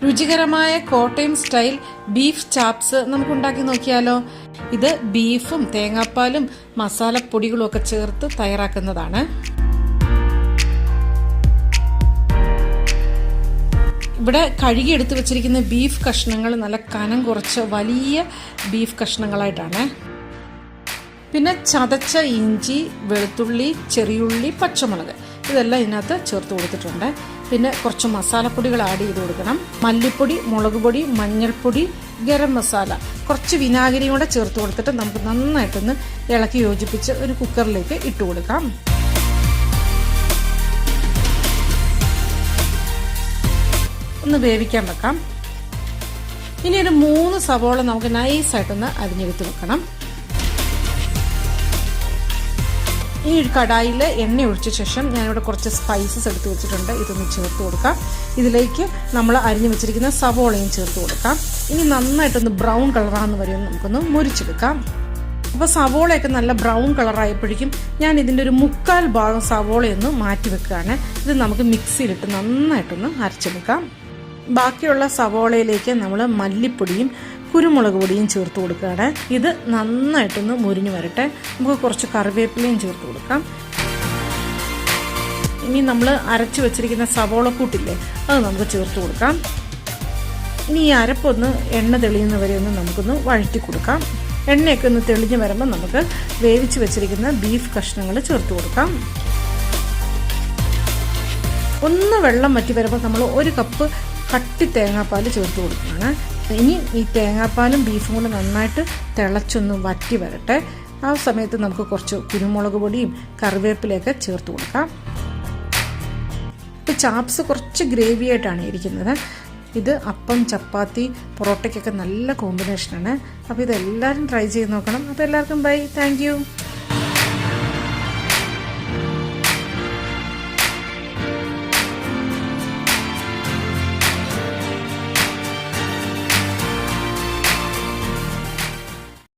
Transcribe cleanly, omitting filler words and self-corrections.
രുചികരമായ Kottayam style beef chops നമുക്ക് ഉണ്ടാക്കി നോക്കിയാലോ. ഇത് ബീഫും തേങ്ങാപ്പാലും മസാലപ്പൊടികളും ഒക്കെ ചേർത്ത് തയ്യാറാക്കുന്നതാണ്. ഇവിടെ കഴുകിയെടുത്ത് വെച്ചിരിക്കുന്ന ബീഫ് കഷ്ണങ്ങൾ നല്ല കനം കുറച്ച വലിയ ബീഫ് കഷ്ണങ്ങളായിട്ടാണ്. പിന്നെ ചതച്ച ഇഞ്ചി, വെളുത്തുള്ളി, ചെറിയുള്ളി, പച്ചമുളക് ഇതെല്ലാം ഇതിനകത്ത് ചേർത്ത് കൊടുത്തിട്ടുണ്ട്. പിന്നെ കുറച്ച് മസാലപ്പൊടികൾ ആഡ് ചെയ്ത് കൊടുക്കണം. മല്ലിപ്പൊടി, മുളക് പൊടി, മഞ്ഞൾപ്പൊടി, ഗരം മസാല, കുറച്ച് വിനാഗിരിയും കൂടെ ചേർത്ത് കൊടുത്തിട്ട് നമുക്ക് നന്നായിട്ടൊന്ന് ഇളക്കി യോജിപ്പിച്ച് ഒരു കുക്കറിലേക്ക് ഇട്ട് കൊടുക്കാം. ഒന്ന് വേവിക്കാൻ വെക്കാം. ഇനി ഒരു 3 സവോള നമുക്ക് നൈസായിട്ടൊന്ന് അരിഞ്ഞെടുത്ത് വെക്കണം. ഈ കടായിൽ എണ്ണ ഒഴിച്ച ശേഷം ഞാനിവിടെ കുറച്ച് സ്പൈസസ് എടുത്ത് വെച്ചിട്ടുണ്ട്. ഇതൊന്ന് ചേർത്ത് കൊടുക്കാം. ഇതിലേക്ക് നമ്മൾ അരിഞ്ഞു വെച്ചിരിക്കുന്ന സവോളയും ചേർത്ത് കൊടുക്കാം. ഇനി നന്നായിട്ടൊന്ന് ബ്രൗൺ കളറാകുന്ന വരെ നമുക്കൊന്ന് മുരിച്ചെടുക്കാം. അപ്പോൾ സവോളയൊക്കെ നല്ല ബ്രൗൺ കളറായപ്പോഴേക്കും ഞാൻ ഇതിൻ്റെ ഒരു 1/4 ഭാഗം സവോളയൊന്ന് മാറ്റി വെക്കുകയാണ്. ഇത് നമുക്ക് മിക്സിയിലിട്ട് നന്നായിട്ടൊന്ന് അരച്ചെടുക്കാം. ബാക്കിയുള്ള സവോളയിലേക്ക് നമ്മൾ മല്ലിപ്പൊടിയും കുരുമുളക് പൊടിയും ചേർത്ത് കൊടുക്കുകയാണ്. ഇത് നന്നായിട്ടൊന്ന് മുരിഞ്ഞു വരട്ടെ. നമുക്ക് കുറച്ച് കറിവേപ്പിലയും ചേർത്ത് കൊടുക്കാം. ഇനി നമ്മൾ അരച്ച് വെച്ചിരിക്കുന്ന സവോള കൂട്ടില്ലേ, അത് നമുക്ക് ചേർത്ത് കൊടുക്കാം. ഇനി ഈ അരപ്പൊന്ന് എണ്ണ തെളിയുന്നവരെ ഒന്ന് നമുക്കൊന്ന് വഴറ്റി കൊടുക്കാം. എണ്ണയൊക്കെ ഒന്ന് തെളിഞ്ഞ് വരുമ്പോൾ നമുക്ക് വേവിച്ച് വെച്ചിരിക്കുന്ന ബീഫ് കഷ്ണങ്ങൾ ചേർത്ത് കൊടുക്കാം. ഒന്ന് വെള്ളം വറ്റി വരുമ്പോൾ നമ്മൾ 1 കപ്പ് കട്ടി തേങ്ങാപ്പാൽ ചേർത്ത് കൊടുക്കുകയാണ്. ഇനി ഈ തേങ്ങാപ്പാലും ബീഫും കൂടെ നന്നായിട്ട് തിളച്ചൊന്ന് വറ്റി വരട്ടെ. ആ സമയത്ത് നമുക്ക് കുറച്ച് കുരുമുളക് പൊടിയും കറിവേപ്പിലയൊക്കെ ചേർത്ത് കൊടുക്കാം. ഇപ്പോൾ ചാപ്സ് കുറച്ച് ഗ്രേവി ആയിട്ടാണ് ഇരിക്കുന്നത്. ഇത് അപ്പം, ചപ്പാത്തി, പൊറോട്ടയ്ക്കൊക്കെ നല്ല കോമ്പിനേഷനാണ്. അപ്പോൾ ഇതെല്ലാവരും ട്രൈ ചെയ്ത് നോക്കണം. അപ്പോൾ എല്ലാവർക്കും ബൈ, താങ്ക് യു.